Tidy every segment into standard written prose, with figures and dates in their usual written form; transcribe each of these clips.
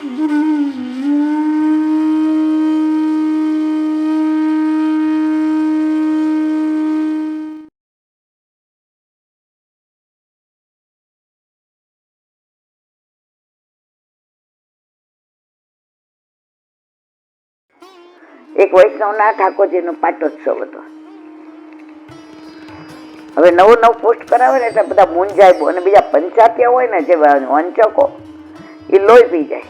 એક વૈષ્ણવના ઠાકોરજીનો પાટોત્સવ હતો. હવે નવું નવું પોસ્ટ કરાવે ને એટલે બધા મૂંઝાય, અને બીજા પંચાયતીયા હોય ને જે વંચકો, એ લોહી પી જાય.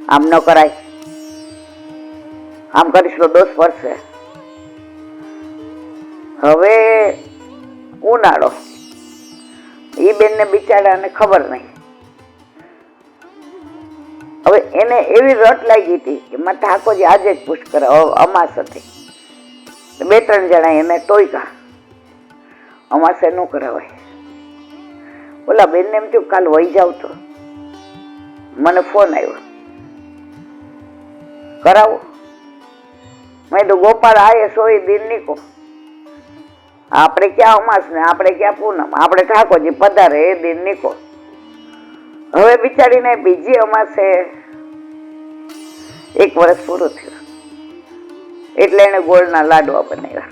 આમ ન કરાય, આમ કરીશ તો દોષ પડશે. હવે ઉનાળો, એ બેનને બિચારાને ખબર નહીં. હવે એને એવી રટ લાગી હતી કે માં ઠાકોરજી આજે જ પુષ્ટ કરે. અમાસ હતી, 2-3 જણા એને ટોયકા, અમાસે ન કરાવાય. ઓલા બેનને એમ થયું કાલ વહી જાવ તો મને ફોન આવ્યો, કરાવો. મેં તો ગોપાલ આયે સોય દિન નીકો, આપણે ક્યાં અમાસ ને આપણે ક્યાં પૂનમ, આપણે ઠાકોરજી પધારે એ દિન નીકો. હવે બિચારીને બીજી અમાસે 1 વર્ષ પૂરું થયું એટલે એને ગોળના લાડવા બનાવ્યા.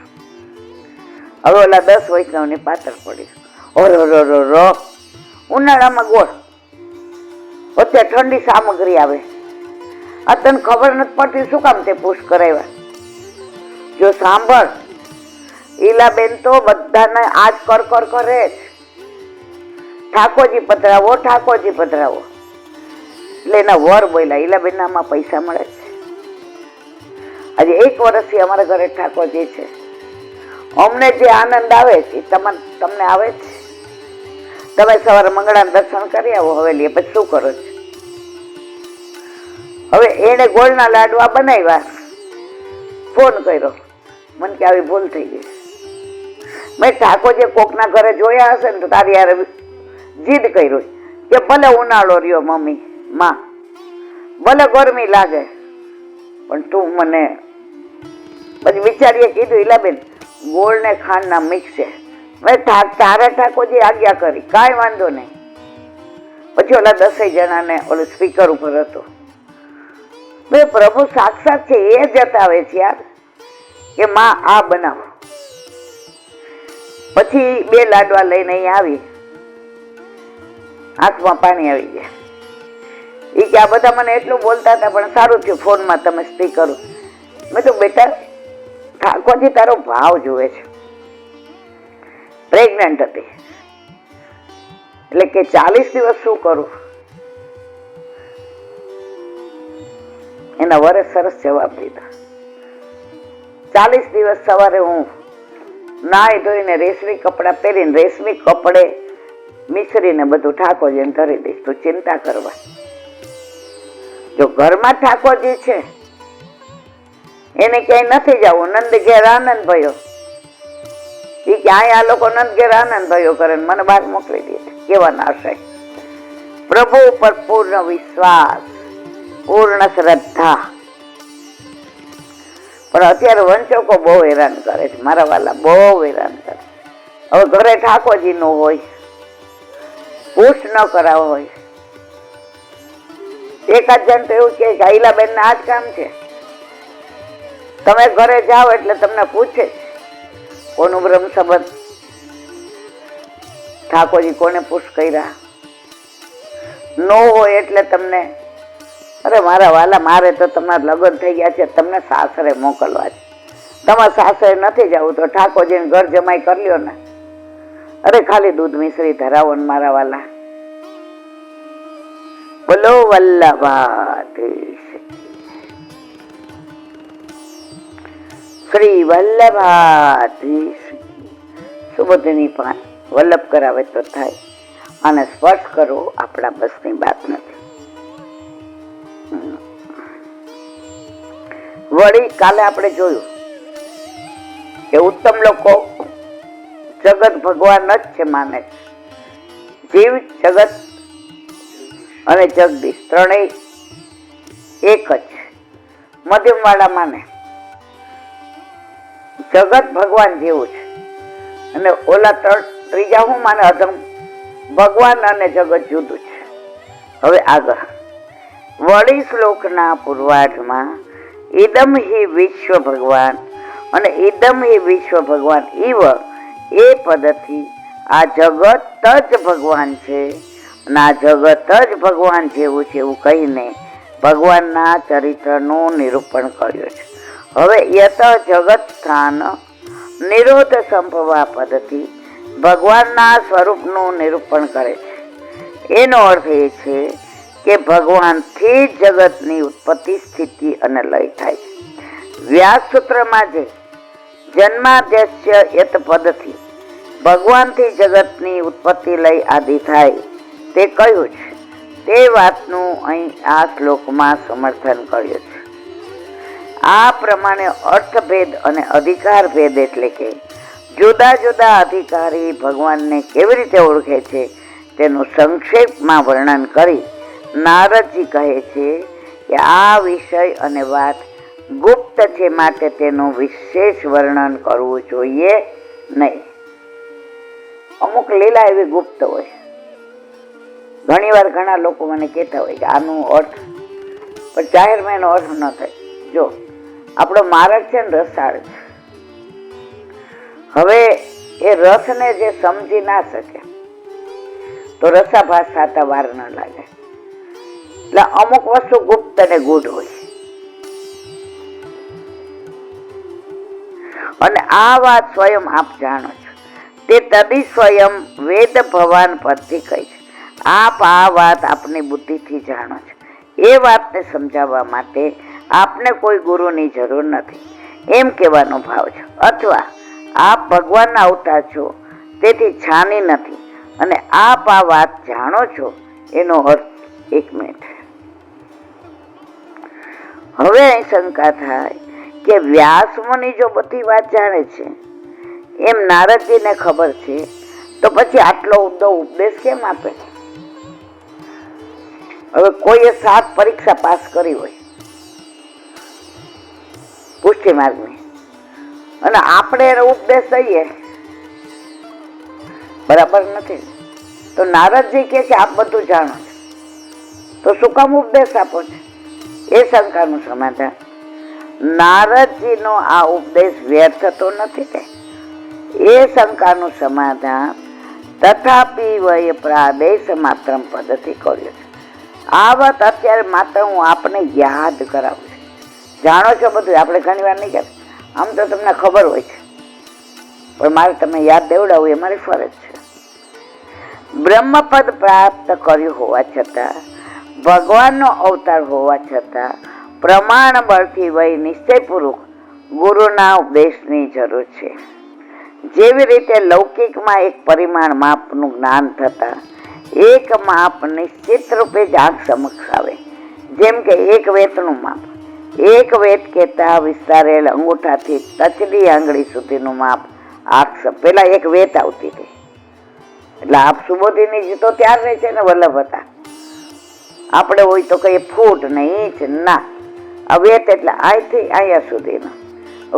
હવે ઓલા 10 વૈષ્ણવની પાતળ પડી. ઓરો ઉનાળામાં ગોળ, અત્યારે ઠંડી સામગ્રી આવે, આ તને ખબર નથી પડતી શું કામ તે પુષ્ટ કરાવ્યા? જો સાંભળ, ઈલાબેન તો બધાને આજ કર કરે જ, ઠાકોરજી પધરાવો, ઠાકોરજી પધરાવો. એટલે એના વર બોલ્યા, ઈલાબેન આમાં પૈસા મળે છે. આજે 1 વર્ષથી અમારા ઘરે ઠાકોરજી છે, અમને જે આનંદ આવે છે તમને આવે છે. તમે સવારે મંગળાના દર્શન કરી આવો હવેલી, પછી શું કરો છો? હવે એને ગોળના લાડવા બનાવ્યા, ફોન કર્યો, મને કે આવી ભૂલ થઈ ગઈ. મેં ઠાકોરજી કોકના ઘરે જોયા હશે ને તો તારી યાર જીદ કર્યું કે ભલે ઉનાળો રહ્યો મમ્મી માં, ભલે ગરમી લાગે, પણ તું મને. પછી બિચારીએ કીધું, ઈલાબેન ગોળ ને ખાંડ ના મિક્સ છે. મેં તારા ઠાકોરજી આજ્ઞા કરી, કાંઈ વાંધો નહીં. પછી ઓલા 10 જણાને ઓલું સ્પીકર ઉપર હતો. મેં પ્રભુ સાક્ષાત છે એ જતાવે છે યાર કે માં આ બનાવો. પછી 2 લાડવા લઈને અહીં આવી, આંખમાં પાણી આવી ગયા. એ કે આ બધા મને એટલું બોલતા હતા, પણ સારું થયું ફોનમાં તમે સ્પીકર. મેં તો બેટા ઠાકોરજી તારો ભાવ જુએ છે. પ્રેગ્નન્ટ હતી એટલે કે 40 દિવસ શું કરું? એના વરે સરસ જવાબ દીધા. 40 દિવસ સવારે હું નાઈ ધોઈને રેશમી કપડા પહેરીને રેશમી કપડે મિશ્રીને બધું ઠાકોરજીને ધરી દઈશ, તું ચિંતા કરવા. જો ઘરમાં ઠાકોરજી છે એને ક્યાંય નથી જવું. નંદ ઘેર આનંદ ભયો, એ ક્યાંય આ લોકો નંદ ઘેર આનંદ ભયો કરે મને બહાર મોકલી દે. કેવા નાશે? પ્રભુ ઉપર પૂર્ણ વિશ્વાસ, પૂર્ણ શ્રદ્ધા. પણ અત્યારે વંચકો બહુ હેરાન કરે છે મારા વાલા, બહુ હેરાન કરે. હવે ઘરે ઠાકોરજી નું હોય, પુષ્ટ ન કરાવ હોય. એકાદ જણ તો એવું કે ઈલાબેન ના આ જ કામ છે, તમે ઘરે જાઓ એટલે તમને પૂછે કોનું બ્રહ્મ સંબંધ, ઠાકોરજી કોને પુષ્ટ કર્યા. ન હોય એટલે તમને, અરે મારા વાલા મારે તો તમારા લગ્ન થઈ ગયા છે, તમને સાસરે મોકલવા છે, તમારા સાસરે નથી જવું તો ઠાકોરજીને ઘર જમાઈ કરી લ્યો ને. અરે ખાલી દૂધ મિશ્રી ધરાવો ને મારા વાલા. બોલો વલ્લભાધીશ, શ્રી વલ્લભાધીશ. સુબોધની પાન વલ્લભ કરાવે તો થાય, આને સ્પર્શ કરવો આપણા બસની વાત નથી. વળી કાલે આપણે જોયું કે ઉત્તમ લોકો જગત ભગવાન જ છે માને છે. જીવ, જગત અને જગદીશ ત્રણેય એક જ. મધ્યમ વાળા માને જગત ભગવાન જેવું છે, અને ઓલા ત્રીજા હું માને અધમ, ભગવાન અને જગત જુદું છે. હવે આગળ વળી શ્લોકના પૂર્વાર્ધમાં ઇદમ હિ વિશ્વ ભગવાન અને ઇદમ હિ વિશ્વ ભગવાન ઇવ એ પદથી આ જગત જ ભગવાન છે અને આ જગત જ ભગવાન જેવું છે એવું કહીને ભગવાનના ચરિત્રનું નિરૂપણ કર્યું છે. હવે યત જગત સ્થાન નિરોધ સંભવા પદથી ભગવાનના સ્વરૂપનું નિરૂપણ કરે છે. એનો અર્થ એ છે કે ભગવાનથી જ જગતની ઉત્પત્તિ, સ્થિતિ અને લય થાય છે. વ્યાસ સૂત્રમાં જે જન્માદ્યસ્ય યત પદથી ભગવાનથી જગતની ઉત્પત્તિ લય આદિ થાય તે કહ્યું છે તે વાતનું અહીં આ શ્લોકમાં સમર્થન કર્યું છે. આ પ્રમાણે અર્થભેદ અને અધિકાર ભેદ એટલે કે જુદા જુદા અધિકારી ભગવાનને કેવી રીતે ઓળખે છે તેનું સંક્ષેપમાં વર્ણન કરી નારદજી કહે છે કે આ વિષય અને વાત ગુપ્ત છે, માટે તેનું વિશેષ વર્ણન કરવું જોઈએ નહીં. અમુક લીલા એવી ગુપ્ત હોય. ઘણી વાર ઘણા લોકો મને કહેતા હોય કે આનું અર્થ, પણ જાહેરમાં એનો અર્થ ન થાય. જો આપણો માર્ગ છે ને રસાળ છે. હવે એ રસને જે સમજી ના શકે તો રસાભાસ થતા વાર ન લાગે. એટલે અમુક વસ્તુ ગુપ્ત અને ગૂઢ હોય. અને આ વાત સ્વયં આપ જાણો છો. તે તદી સ્વયં વેદ ભવાન પરથી કહી છે. આપ આ વાત આપની બુદ્ધિથી જાણો છો. એ વાતને સમજાવવા માટે આપને કોઈ ગુરુની જરૂર નથી એમ કહેવાનો ભાવ છે. અથવા આપ ભગવાનના અવતાર છો તેથી છાની નથી અને આપ આ વાત જાણો છો એનો અર્થ. એક મિનિટ, હવે અહીં શંકા થાય કે વ્યાસ મુનિ જો બધી વાત જાણે છે એમ નારદજીને ખબર છે તો પછી આટલો ઊંડો ઉપદેશ કેમ આપે છે? હવે કોઈએ 7 પરીક્ષા પાસ કરી હોય પુષ્ટિ માર્ગની અને આપણે એનો ઉપદેશ દઈએ, બરાબર નથી. તો નારદજી કહે છે આપ બધું જાણો છો તો શું કામ ઉપદેશ આપો છો? એ શંકાનું સમાધાન. નારદજીનો આ ઉપદેશ વ્યર્થ તો નથી કે એ શંકાનું સમાધાન તથાપી વય પ્રાદેશ માત્ર પદ્ધતિ કર્યું છે. આ વાત અત્યારે માત્ર હું આપને યાદ કરાવું છું. જાણો છો બધું, આપણે ઘણી વાર નહીં કહેતા. આમ તો તમને ખબર હોય છે પણ મારે તમે યાદ દેવડાવવું એ મારી ફરજ છે. બ્રહ્મપદ પ્રાપ્ત કર્યું હોવા છતાં, ભગવાનનો અવતાર હોવા છતાં પ્રમાણ બળથી વય નિશ્ચયપૂર્વક ગુરુના ઉપદેશની જરૂર છે. જેવી રીતે લૌકિકમાં એક પરિમાણ માપનું જ્ઞાન થતા એક માપ નિશ્ચિત રૂપે જ આંખ સમક્ષ આવે, જેમ કે એક વેતનું માપ, એક વેત કહેતા વિસ્તારેલ અંગૂઠાથી તચડી આંગળી સુધીનું માપ આંખ. પેલા એક વેત આવતી હતી એટલે આપ સુબોધીની તો ત્યાર રહે છે ને વલ્લભ હતા. આપણે હોય તો કઈ ફૂટ ને ઇંચ ના, આ વેત એટલે અહીંથી અહીંયા સુધીનું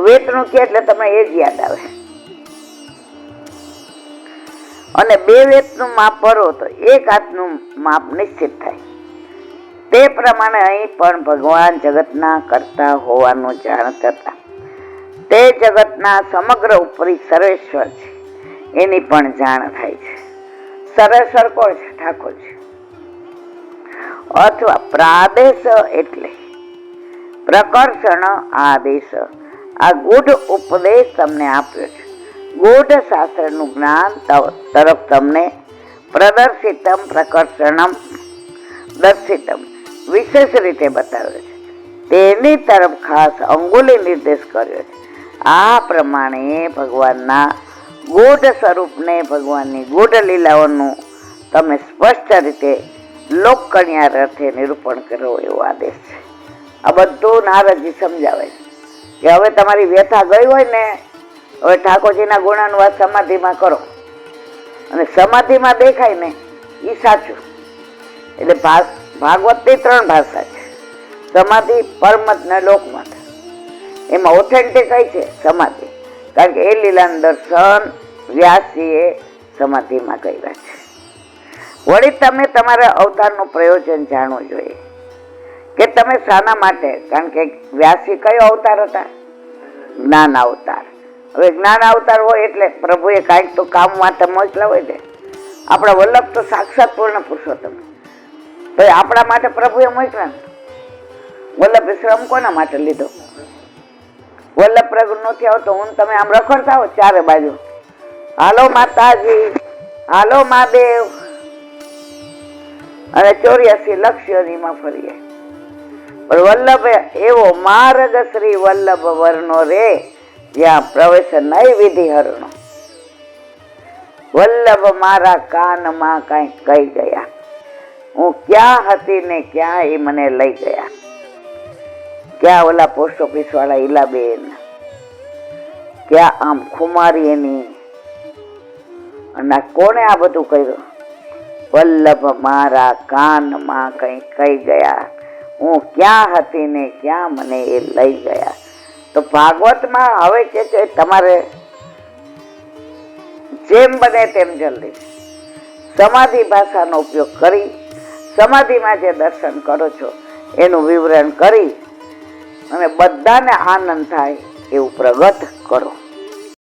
વેતનું કે એટલે તમને એ જ યાદ આવે. અને 2 વેતનું માપ ભરો તો 1 હાથનું માપ નિશ્ચિત થાય. તે પ્રમાણે અહીં પણ ભગવાન જગતના કરતા હોવાનું જાણ થતા તે જગતના સમગ્ર ઉપરી સર્વેશ્વર છે એની પણ જાણ થાય છે. સર્વેશ્વર કોણ છે? ઠાકોર છે. અથવા પ્રાદેશ એટલે પ્રકર્ષણ આદેશ. આ ગૂઢ ઉપદેશ તમને આપ્યો છે. ગૂઢ શાસ્ત્રનું જ્ઞાન તરફ તમને પ્રદર્શિતમ પ્રકર્ષણમ દર્શિતમ વિશેષ રીતે બતાવ્યો છે. તેની તરફ ખાસ અંગુલી નિર્દેશ કર્યો છે. આ પ્રમાણે ભગવાનના ગૂઢ સ્વરૂપને, ભગવાનની ગૂઢ લીલાઓનું તમે સ્પષ્ટ રીતે લોકકણ્યા અર્થે નિરૂપણ કરો એવો આદેશ છે. આ બધું નારદજી સમજાવે છે કે હવે તમારી વ્યથા ગઈ હોય ને, હવે ઠાકોરજીના ગુણાનુવાદ સમાધિમાં કરો અને સમાધિમાં દેખાય ને એ સાચું. એટલે ભાગવતની 3 ભાષા છે, સમાધિ, પરમત ને લોકમત. એમાં ઓથેન્ટિક કઈ છે? સમાધિ. કારણ કે એ લીલાનું દર્શન વ્યાસજીએ સમાધિમાં કર્યા છે. વળી તમે તમારા અવતારનું પ્રયોજન જાણવું જોઈએ. કે તમે શાના માટે, કારણ કે વ્યાસી કયો અવતાર હતા? જ્ઞાન અવતાર. હવે જ્ઞાન અવતાર હોય એટલે પ્રભુએ કાંઈક તો કામ માટે મોકલા હોય છે. આપણા વલ્લભ તો સાક્ષાત પૂર્ણ પુરુષોત્તમ, તો આપણા માટે પ્રભુએ મોકલા. વલ્લભ શ્રમ કોના માટે લીધો? વલ્લભ પ્રગટ નથી આવતો, હું તમે આમ રખડતા હો ચારે બાજુ, હાલો માતાજી, હાલો મહાદેવ, અને 84 લક્ષયોનીમાં ફરીએ. પણ વલ્લભ એવો માર્ગ શ્રી વલ્લભ વર્ણો રે, જ્યાં પ્રવેશ નહીં વિધિ હરણો. વલ્લભ મારા કાનમાં કઈ કહી ગયા, હું ક્યાં હતી ને ક્યાં એ મને લઈ ગયા. ક્યાં ઓલા પોસ્ટ ઓફિસ વાળા ઈલાબેન, ક્યાં આમ ખુમારી એની, અને કોને આ બધું કર્યું? વલ્લભ મારા કાનમાં કઈ કહી ગયા, હું ક્યાં હતી ને ક્યાં મને એ લઈ ગયા. તો ભાગવતમાં હવે કે છે તમારે જેમ બને તેમ જલ્દી સમાધિ ભાષાનો ઉપયોગ કરી, સમાધિમાં જે દર્શન કરો છો એનું વિવરણ કરી અને બધાને આનંદ થાય એવું પ્રગટ કરો.